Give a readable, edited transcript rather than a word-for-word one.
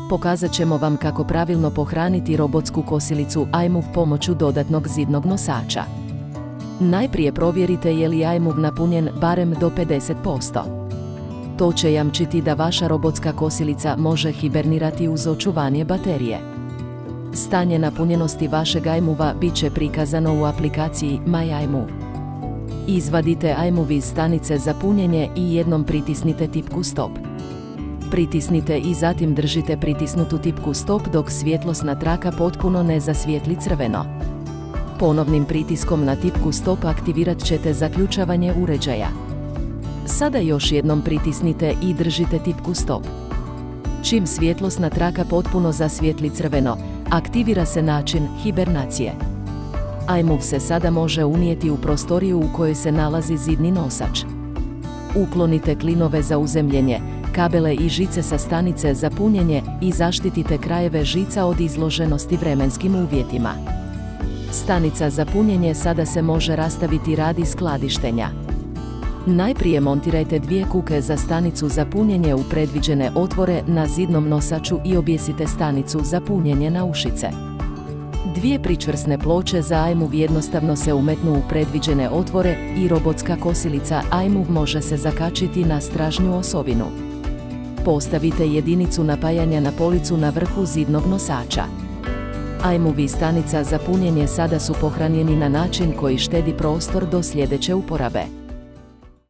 Pokazat ćemo vam kako pravilno pohraniti robotsku kosilicu iMove pomoću dodatnog zidnog nosača. Najprije provjerite je li iMove napunjen barem do 50%. To će jamčiti da vaša robotska kosilica može hibernirati uz očuvanje baterije. Stanje napunjenosti vašeg iMovea bit će prikazano u aplikaciji My iMove. Izvadite iMove iz stanice za punjenje i jednom pritisnite tipku Stop. Pritisnite i zatim držite pritisnutu tipku Stop dok svjetlosna traka potpuno ne zasvijetli crveno. Ponovnim pritiskom na tipku Stop aktivirat ćete zaključavanje uređaja. Sada još jednom pritisnite i držite tipku Stop. Čim svjetlosna traka potpuno zasvijetli crveno, aktivira se način hibernacije. iMove se sada može unijeti u prostoriju u kojoj se nalazi zidni nosač. Uklonite klinove za uzemljenje, kabele i žice sa stanice za punjenje i zaštitite krajeve žica od izloženosti vremenskim uvjetima. Stanica za punjenje sada se može rastaviti radi skladištenja. Najprije montirajte 2 kuke za stanicu za punjenje u predviđene otvore na zidnom nosaču i objesite stanicu za punjenje na ušice. 2 pričvrsne ploče za iMove jednostavno se umetnu u predviđene otvore i robotska kosilica iMove može se zakačiti na stražnju osovinu. Postavite jedinicu napajanja na policu na vrhu zidnog nosača. iMove i stanica za punjenje sada su pohranjeni na način koji štedi prostor do sljedeće uporabe.